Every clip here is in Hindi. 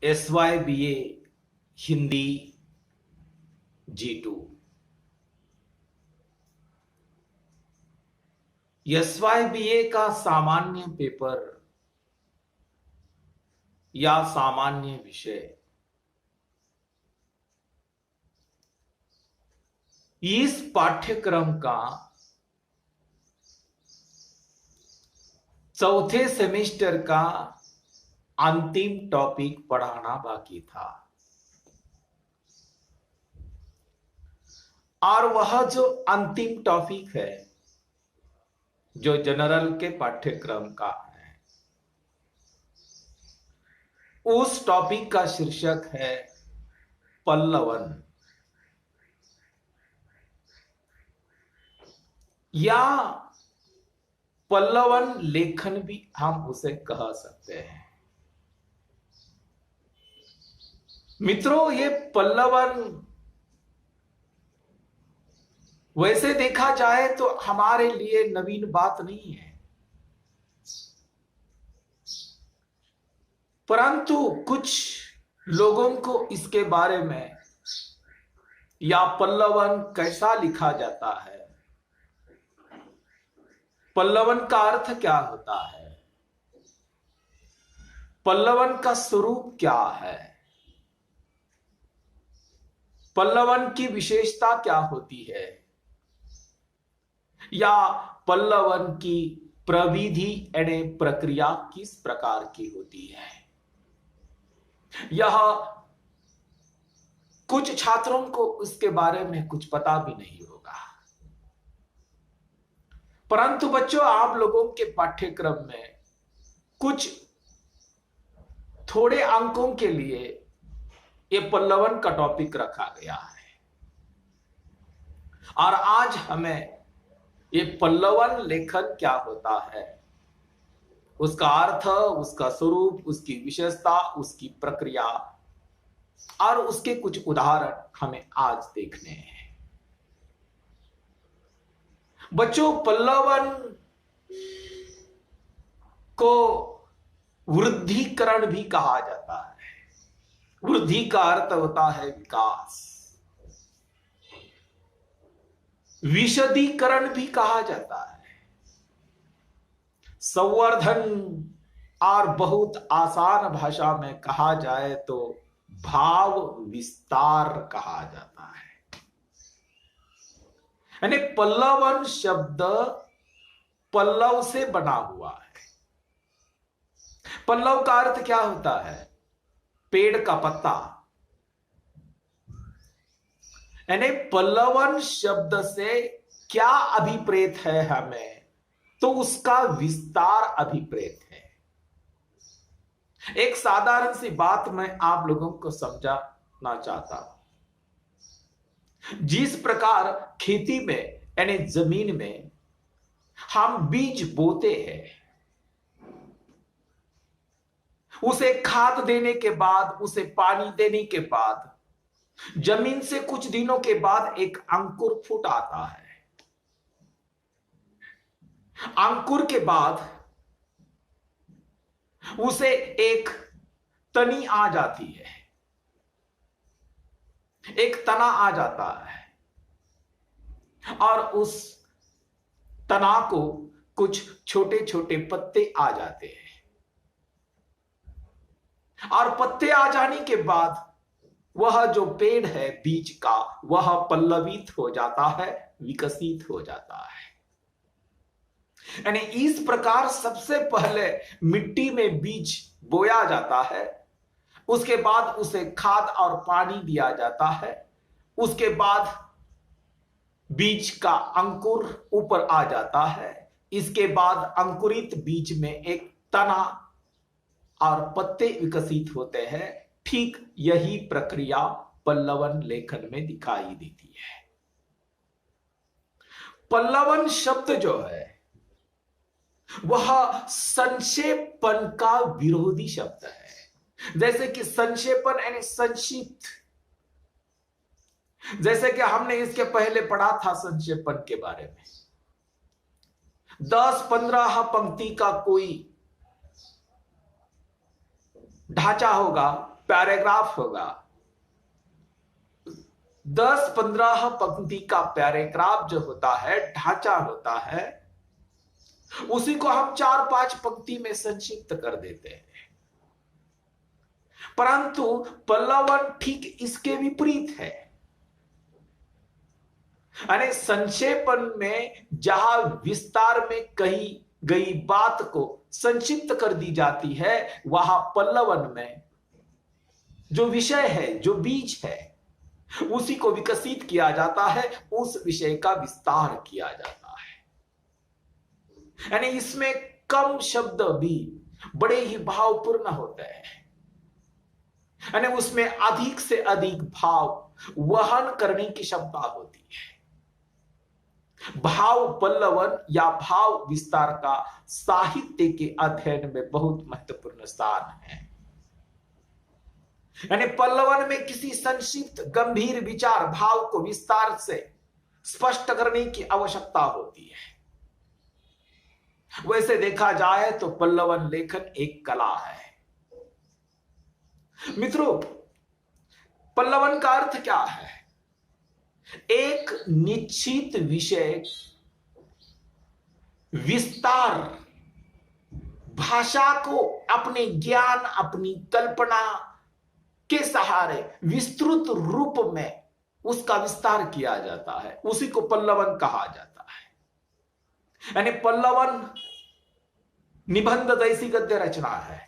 SYBA Hindi G2। SYBA का सामान्य पेपर या सामान्य विषय इस पाठ्यक्रम का चौथे सेमेस्टर का अंतिम टॉपिक पढ़ाना बाकी था और वह जो अंतिम टॉपिक है जो जनरल के पाठ्यक्रम का है, उस टॉपिक का शीर्षक है पल्लवन या पल्लवन लेखन भी हम उसे कह सकते हैं। मित्रों, ये पल्लवन वैसे देखा जाए तो हमारे लिए नवीन बात नहीं है, परंतु कुछ लोगों को इसके बारे में या पल्लवन कैसा लिखा जाता है, पल्लवन का अर्थ क्या होता है, पल्लवन का स्वरूप क्या है, पल्लवन की विशेषता क्या होती है, या पल्लवन की प्रविधि यानी प्रक्रिया किस प्रकार की होती है, यह कुछ छात्रों को उसके बारे में कुछ पता भी नहीं होगा। परंतु बच्चों, आप लोगों के पाठ्यक्रम में कुछ थोड़े अंकों के लिए ये पल्लवन का टॉपिक रखा गया है और आज हमें ये पल्लवन लेखन क्या होता है, उसका अर्थ, उसका स्वरूप, उसकी विशेषता, उसकी प्रक्रिया और उसके कुछ उदाहरण हमें आज देखने हैं। बच्चों, पल्लवन को वृद्धिकरण भी कहा जाता है। वृद्धि का अर्थ होता है विकास। विशदीकरण भी कहा जाता है। संवर्धन और बहुत आसान भाषा में कहा जाए तो भाव विस्तार कहा जाता है। यानी पल्लवन शब्द पल्लव से बना हुआ है। पल्लव का अर्थ क्या होता है? पेड़ का पत्ता। यानी पल्लवन शब्द से क्या अभिप्रेत है हमें, तो उसका विस्तार अभिप्रेत है। एक साधारण सी बात मैं आप लोगों को समझाना चाहता हूं। जिस प्रकार खेती में यानी जमीन में हम बीज बोते हैं, उसे खाद देने के बाद, उसे पानी देने के बाद, जमीन से कुछ दिनों के बाद एक अंकुर फूट आता है। अंकुर के बाद उसे एक तनी आ जाती है, एक तना आ जाता है और उस तना को कुछ छोटे छोटे पत्ते आ जाते हैं और पत्ते आ जाने के बाद वह जो पेड़ है बीज का, वह पल्लवित हो जाता है, विकसित हो जाता है। यानी इस प्रकार सबसे पहले मिट्टी में बीज बोया जाता है, उसके बाद उसे खाद और पानी दिया जाता है, उसके बाद बीज का अंकुर ऊपर आ जाता है, इसके बाद अंकुरित बीज में एक तना और पत्ते विकसित होते हैं। ठीक यही प्रक्रिया पल्लवन लेखन में दिखाई देती है। पल्लवन शब्द जो है वह संक्षेपण का विरोधी शब्द है। जैसे कि संक्षेपण यानी संक्षिप्त, जैसे कि हमने इसके पहले पढ़ा था संक्षेपण के बारे में। 10-15 पंक्ति का कोई ढांचा होगा पैराग्राफ होगा, 10-15 पंक्ति का पैराग्राफ जो होता है, ढांचा होता है, उसी को हम 4-5 पंक्ति में संक्षिप्त कर देते हैं। परंतु पल्लवन ठीक इसके विपरीत है। यानी संक्षेपण में जहां विस्तार में कही गई बात को संक्षिप्त कर दी जाती है, वहां पल्लवन में जो विषय है, जो बीज है, उसी को विकसित किया जाता है, उस विषय का विस्तार किया जाता है। यानी इसमें कम शब्द भी बड़े ही भावपूर्ण होते हैं। यानी उसमें अधिक से अधिक भाव वहन करने की क्षमता होती है। भाव पल्लवन या भाव विस्तार का साहित्य के अध्ययन में बहुत महत्वपूर्ण स्थान है। यानी पल्लवन में किसी संक्षिप्त गंभीर विचार भाव को विस्तार से स्पष्ट करने की आवश्यकता होती है। वैसे देखा जाए तो पल्लवन लेखन एक कला है। मित्रों, पल्लवन का अर्थ क्या है? एक निश्चित विषय विस्तार, भाषा को अपने ज्ञान, अपनी कल्पना के सहारे विस्तृत रूप में उसका विस्तार किया जाता है, उसी को पल्लवन कहा जाता है। यानी पल्लवन निबंध जैसी गद्य रचना है।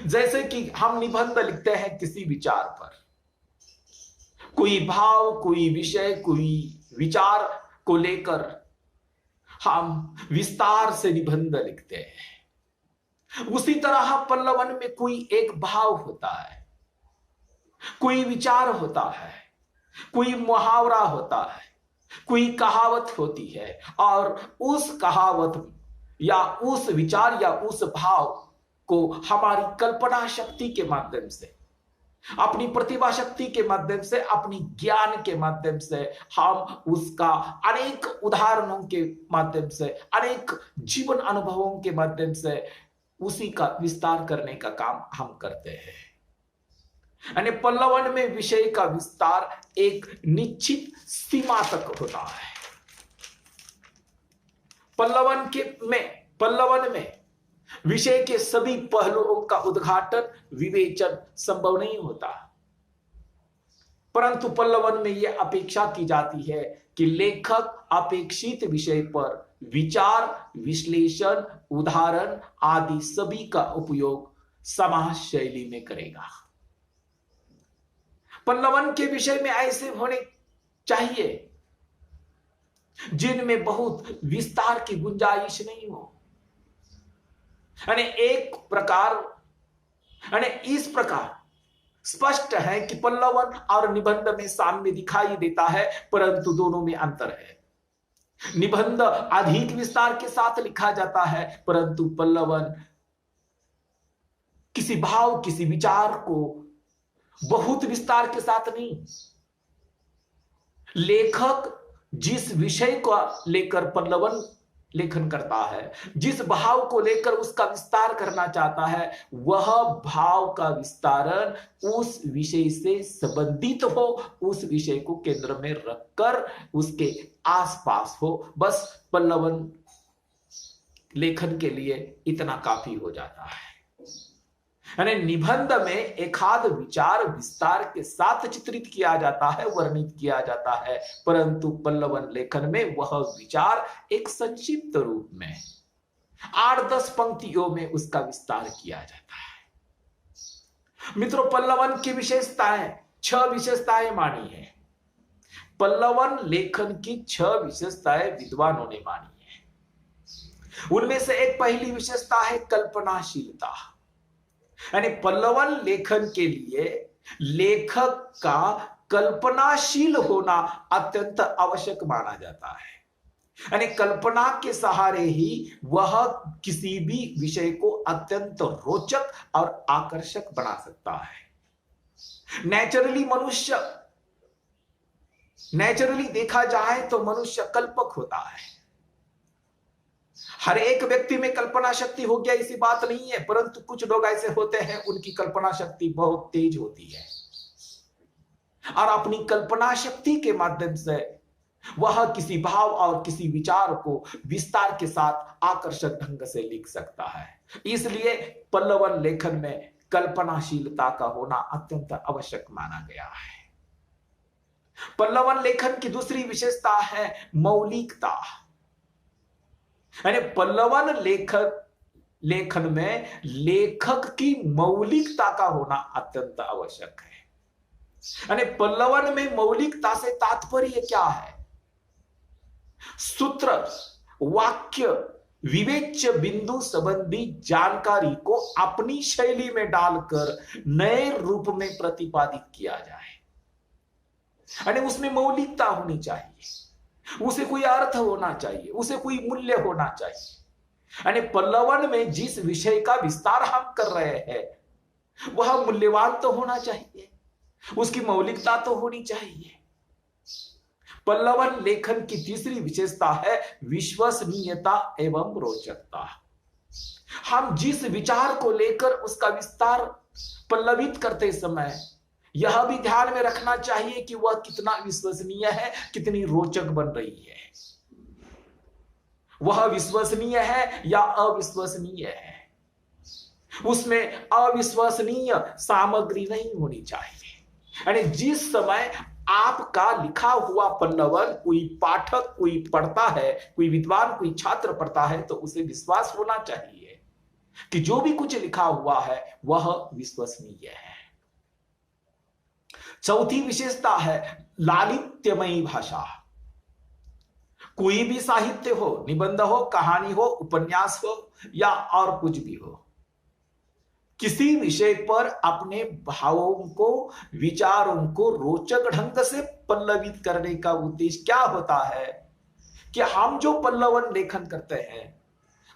जैसे कि हम निबंध लिखते हैं किसी विचार पर, कोई भाव, कोई विषय, कोई विचार को लेकर हम विस्तार से निबंध लिखते हैं। उसी तरह पल्लवन में कोई एक भाव होता है, कोई विचार होता है, कोई मुहावरा होता है, कोई कहावत होती है, और उस कहावत या उस विचार या उस भाव को हमारी कल्पना शक्ति के माध्यम से, अपनी प्रतिभा शक्ति के माध्यम से, अपनी ज्ञान के माध्यम से हम उसका अनेक उदाहरणों के माध्यम से, अनेक जीवन अनुभवों के माध्यम से उसी का विस्तार करने का काम हम करते हैं। यानी पल्लवन में विषय का विस्तार एक निश्चित सीमा तक होता है। पल्लवन में विषय के सभी पहलुओं का उद्घाटन, विवेचन संभव नहीं होता, परंतु पल्लवन में यह अपेक्षा की जाती है कि लेखक अपेक्षित विषय पर विचार, विश्लेषण, उदाहरण आदि सभी का उपयोग समाज शैली में करेगा। पल्लवन के विषय में ऐसे होने चाहिए जिनमें बहुत विस्तार की गुंजाइश नहीं हो। यानी इस प्रकार स्पष्ट है कि पल्लवन और निबंध में साम्य दिखाई देता है, परंतु दोनों में अंतर है। निबंध अधिक विस्तार के साथ लिखा जाता है, परंतु पल्लवन किसी भाव, किसी विचार को बहुत विस्तार के साथ नहीं। लेखक जिस विषय को लेकर पल्लवन लेखन करता है, जिस भाव को लेकर उसका विस्तार करना चाहता है, वह भाव का विस्तारण उस विषय से संबंधित हो, उस विषय को केंद्र में रखकर उसके आसपास हो। बस पल्लवन लेखन के लिए इतना काफी हो जाता है। यानी निबंध में एकाध विचार विस्तार के साथ चित्रित किया जाता है, वर्णित किया जाता है, परंतु पल्लवन लेखन में वह विचार एक संक्षिप्त रूप में 8-10 पंक्तियों में उसका विस्तार किया जाता है। मित्रों, पल्लवन की विशेषताएं 6 विशेषताएं मानी है। पल्लवन लेखन की 6 विशेषताएं विद्वानों ने मानी है। उनमें से एक पहली विशेषता है कल्पनाशीलता। यानी पल्लवन लेखन के लिए लेखक का कल्पनाशील होना अत्यंत आवश्यक माना जाता है। यानी कल्पना के सहारे ही वह किसी भी विषय को अत्यंत रोचक और आकर्षक बना सकता है। नेचुरली देखा जाए तो मनुष्य कल्पक होता है। हर एक व्यक्ति में कल्पना शक्ति हो गया ऐसी बात नहीं है, परंतु कुछ लोग ऐसे होते हैं उनकी कल्पना शक्ति बहुत तेज होती है और अपनी कल्पना शक्ति के माध्यम से वह किसी भाव और किसी विचार को विस्तार के साथ आकर्षक ढंग से लिख सकता है। इसलिए पल्लवन लेखन में कल्पनाशीलता का होना अत्यंत आवश्यक माना गया है। पल्लवन लेखन की दूसरी विशेषता है मौलिकता, यानी पल्लवन लेखन में लेखक की मौलिकता का होना अत्यंत आवश्यक है। यानी पल्लवन में मौलिकता से तात्पर्य क्या है? सूत्र, वाक्य, विवेच्य बिंदु संबंधी जानकारी को अपनी शैली में डालकर नए रूप में प्रतिपादित किया जाए, यानी उसमें मौलिकता होनी चाहिए, उसे कोई अर्थ होना चाहिए, उसे कोई मूल्य होना चाहिए। यानी पल्लवन में जिस विषय का विस्तार हम कर रहे हैं वह मूल्यवान तो होना चाहिए, उसकी मौलिकता तो होनी चाहिए। पल्लवन लेखन की तीसरी विशेषता है विश्वसनीयता एवं रोचकता। हम जिस विचार को लेकर उसका विस्तार पल्लवित करते समय यह भी ध्यान में रखना चाहिए कि वह कितना विश्वसनीय है, कितनी रोचक बन रही है। वह विश्वसनीय है या अविश्वसनीय है, उसमें अविश्वसनीय सामग्री नहीं होनी चाहिए। यानी जिस समय आपका लिखा हुआ पल्लवन कोई पाठक, कोई पढ़ता है, कोई विद्वान, कोई छात्र पढ़ता है तो उसे विश्वास होना चाहिए कि जो भी कुछ लिखा हुआ है वह विश्वसनीय है। चौथी विशेषता है लालित्यमयी भाषा। कोई भी साहित्य हो, निबंध हो, कहानी हो, उपन्यास हो या और कुछ भी हो, किसी विषय पर अपने भावों को, विचारों को रोचक ढंग से पल्लवित करने का उद्देश्य क्या होता है कि हम जो पल्लवन लेखन करते हैं,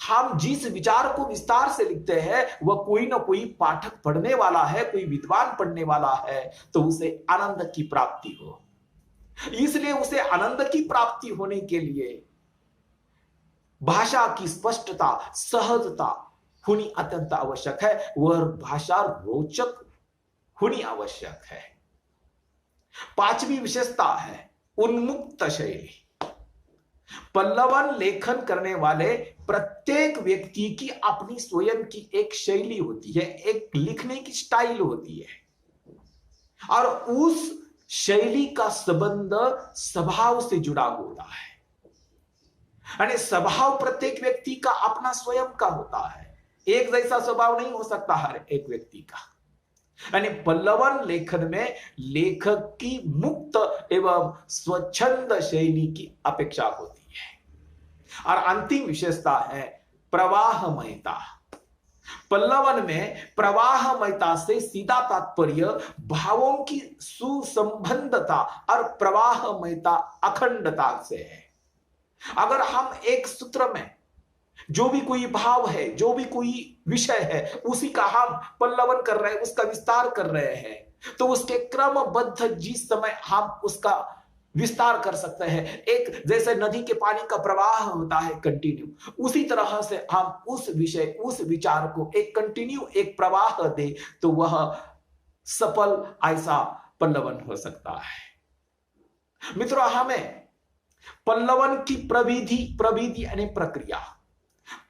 हम जिस विचार को विस्तार से लिखते हैं वह कोई ना कोई पाठक पढ़ने वाला है, कोई विद्वान पढ़ने वाला है, तो उसे आनंद की प्राप्ति हो। इसलिए उसे आनंद की प्राप्ति होने के लिए भाषा की स्पष्टता, सहजता होनी अत्यंत आवश्यक है, वह भाषा रोचक होनी आवश्यक है। पांचवी विशेषता है उन्मुक्त शैली। पल्लवन लेखन करने वाले प्रत्येक व्यक्ति की अपनी स्वयं की एक शैली होती है, एक लिखने की स्टाइल होती है और उस शैली का संबंध स्वभाव से जुड़ा होता है। यानी स्वभाव प्रत्येक व्यक्ति का अपना स्वयं का होता है, एक जैसा स्वभाव नहीं हो सकता हर एक व्यक्ति का। यानी पल्लवन लेखन में लेखक की मुक्त एवं स्वच्छंद शैली की अपेक्षा होती है। और अंतिम विशेषता है प्रवाहमयता। पल्लवन में प्रवाहमयता से सीधा तात्पर्य भावों की सुसंबद्धता और प्रवाहमयता, अखंडता से है। अगर हम एक सूत्र में जो भी कोई भाव है, जो भी कोई विषय है, उसी का हम पल्लवन कर रहे हैं, उसका विस्तार कर रहे हैं, तो उसके क्रमबद्ध जिस समय हम उसका विस्तार कर सकते हैं, एक जैसे नदी के पानी का प्रवाह होता है कंटिन्यू, उसी तरह से हम उस विषय, उस विचार को एक कंटिन्यू, एक प्रवाह दे तो वह सफल ऐसा पल्लवन हो सकता है। मित्रों, हमें पल्लवन की प्रविधि यानी प्रक्रिया,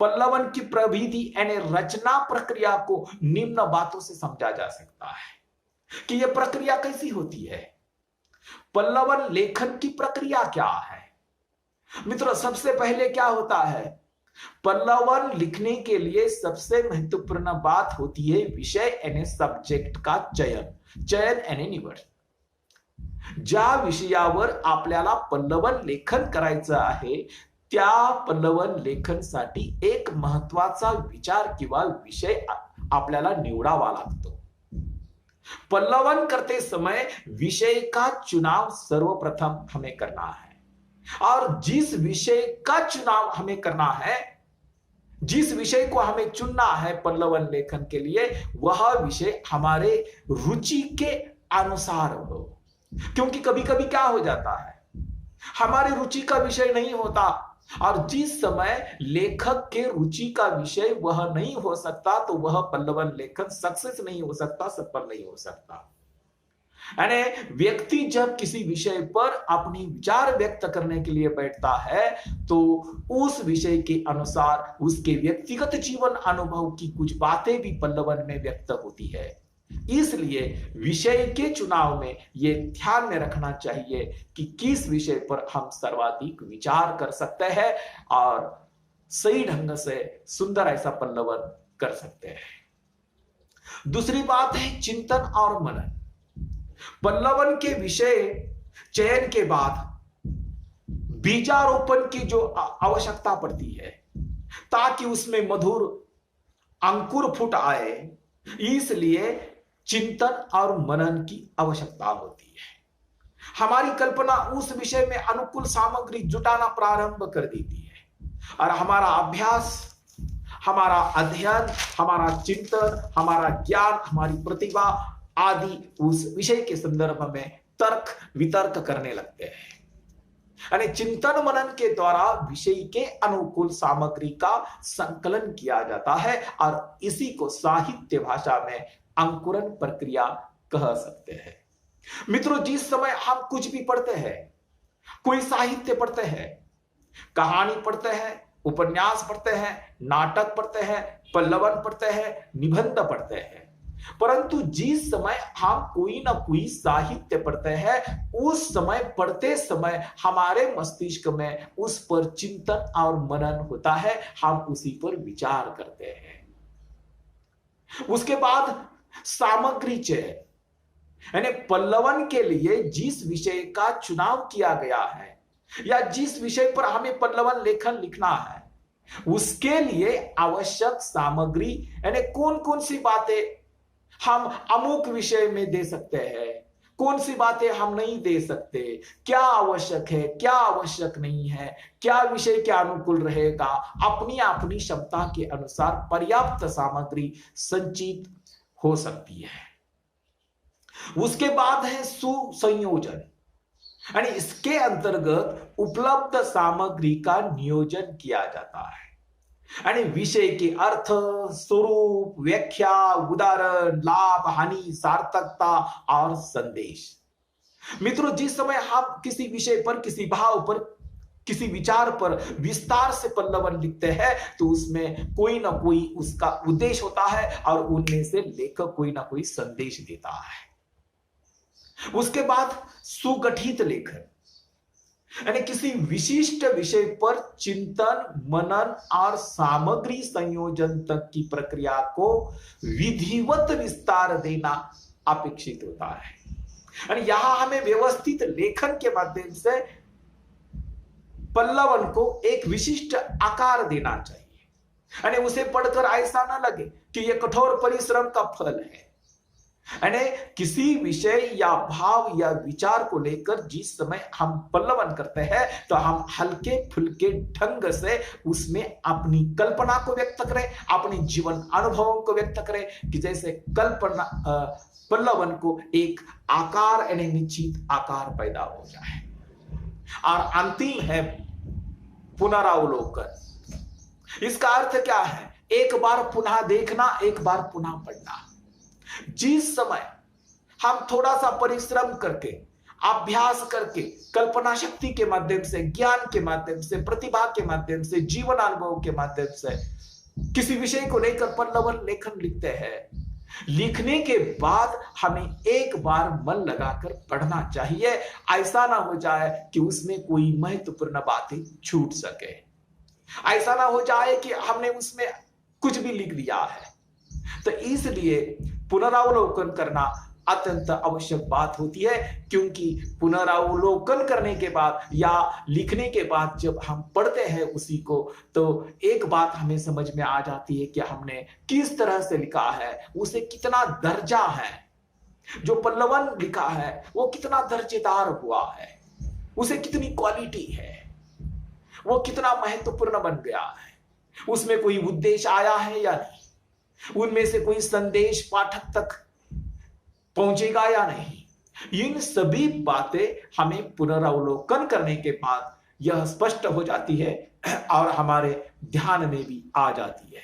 पल्लवन की प्रविधि यानी रचना प्रक्रिया को निम्न बातों से समझा जा सकता है कि यह प्रक्रिया कैसी होती है। पल्लवन लेखन की प्रक्रिया क्या है? मित्रों, सबसे पहले क्या होता है, पल्लवन लिखने के लिए सबसे महत्वपूर्ण बात होती है विषय यानी सब्जेक्ट का चयन यानी निवड। ज्या विषयावर आपल्याला पल्लवन लेखन करायचं आहे त्या पल्लवन लेखनसाठी एक महत्वाचा विचार किंवा विषय आपल्याला निवडावा लागतो। पल्लवन करते समय विषय का चुनाव सर्वप्रथम हमें करना है और जिस विषय का चुनाव हमें करना है, जिस विषय को हमें चुनना है पल्लवन लेखन के लिए, वह विषय हमारे रुचि के अनुसार हो। क्योंकि कभी कभी क्या हो जाता है, हमारे रुचि का विषय नहीं होता और जिस समय लेखक के रुचि का विषय वह नहीं हो सकता, तो वह पल्लवन लेखन सक्सेस नहीं हो सकता, सफल नहीं हो सकता। यानी व्यक्ति जब किसी विषय पर अपनी विचार व्यक्त करने के लिए बैठता है, तो उस विषय के अनुसार उसके व्यक्तिगत जीवन अनुभव की कुछ बातें भी पल्लवन में व्यक्त होती है। इसलिए विषय के चुनाव में यह ध्यान में रखना चाहिए कि किस विषय पर हम सर्वाधिक विचार कर सकते हैं और सही ढंग से सुंदर ऐसा पल्लवन कर सकते हैं। दूसरी बात है चिंतन और मनन। पल्लवन के विषय चयन के बाद बीजारोपण की जो आवश्यकता पड़ती है, ताकि उसमें मधुर अंकुर फूट आए, इसलिए चिंतन और मनन की आवश्यकता होती है। हमारी कल्पना उस विषय में अनुकूल सामग्री जुटाना प्रारंभ कर देती है और हमारा अभ्यास, हमारा अध्ययन, हमारा चिंतन, हमारा ज्ञान, हमारी प्रतिभा आदि उस विषय के संदर्भ में तर्क वितर्क करने लगते हैं। यानी चिंतन मनन के द्वारा विषय के अनुकूल सामग्री का संकलन किया जाता है और इसी को साहित्य भाषा में अंकुरन प्रक्रिया कह सकते हैं। मित्रों, जिस समय हम कुछ भी पढ़ते हैं, कोई साहित्य पढ़ते हैं, कहानी पढ़ते हैं, उपन्यास पढ़ते हैं, नाटक पढ़ते हैं, पल्लवन पढ़ते हैं, निबंध पढ़ते हैं, परंतु जिस समय हम कोई ना कोई साहित्य पढ़ते हैं, उस समय पढ़ते समय हमारे मस्तिष्क में उस पर चिंतन और मनन होता है, हम उसी पर विचार करते हैं। उसके बाद सामग्री चयन, यानी पल्लवन के लिए जिस विषय का चुनाव किया गया है या जिस विषय पर हमें पल्लवन लेखन लिखना है, उसके लिए आवश्यक सामग्री, यानी कौन कौन सी बातें हम अमुक विषय में दे सकते हैं, कौन सी बातें हम नहीं दे सकते, क्या आवश्यक है, क्या आवश्यक नहीं है, क्या विषय के अनुकूल रहेगा, अपनी अपनी क्षमता के अनुसार पर्याप्त सामग्री संचित हो सकती है। उसके बाद है सुसंयोजन, यानी इसके अंतर्गत उपलब्ध सामग्री का नियोजन किया जाता है। यानी विषय के अर्थ, स्वरूप, व्याख्या, उदाहरण, लाभ, हानि, सार्थकता और संदेश। मित्रों, जिस समय हम किसी विषय पर, किसी भाव पर, किसी विचार पर विस्तार से पल्लवन लिखते हैं, तो उसमें कोई ना कोई उसका उद्देश्य होता है और उनमें से लेखक कोई ना कोई संदेश देता है। उसके बाद सुगठित लेखन, यानी किसी विशिष्ट विषय पर चिंतन, मनन और सामग्री संयोजन तक की प्रक्रिया को विधिवत विस्तार देना अपेक्षित होता है। यानी यहां हमें व्यवस्थित लेखन के माध्यम से पल्लवन को एक विशिष्ट आकार देना चाहिए। यानी उसे पढ़कर ऐसा ना लगे कि यह कठोर परिश्रम का फल है। यानी किसी विषय या भाव या विचार को लेकर जिस समय हम पल्लवन करते हैं, तो हम हल्के फुल्के ढंग से उसमें अपनी कल्पना को व्यक्त करें, अपने जीवन अनुभवों को व्यक्त करें, कि जैसे कल्पना पल्लवन को एक आकार, यानी निश्चित आकार पैदा हो जाए। और अंतिम है पुनरावलोकन। इसका अर्थ क्या है? एक बार पुनः देखना, एक बार पुनः पढ़ना। जिस समय हम थोड़ा सा परिश्रम करके, अभ्यास करके, कल्पना शक्ति के माध्यम से, ज्ञान के माध्यम से, प्रतिभा के माध्यम से, जीवन अनुभव के माध्यम से किसी विषय को लेकर पल्लवन लेखन लिखते हैं, लिखने के बाद हमें एक बार मन लगाकर पढ़ना चाहिए। ऐसा ना हो जाए कि उसमें कोई महत्वपूर्ण बातें छूट सके, ऐसा ना हो जाए कि हमने उसमें कुछ भी लिख दिया है। तो इसलिए पुनरावलोकन करना अत्यंत आवश्यक बात होती है, क्योंकि पुनरावलोकन करने के बाद या लिखने के बाद जब हम पढ़ते हैं उसी को, तो एक बात हमें समझ में आ जाती है कि हमने किस तरह से लिखा है, उसे कितना दर्जा है, जो पल्लवन लिखा है वो कितना दर्जेदार हुआ है, उसे कितनी क्वालिटी है, वो कितना महत्वपूर्ण बन गया है, उसमें कोई उद्देश्य आया है या नहीं, उनमें से कोई संदेश पाठक तक पहुंचेगा या नहीं। इन सभी बातें हमें पुनरावलोकन करने के बाद यह स्पष्ट हो जाती है और हमारे ध्यान में भी आ जाती है।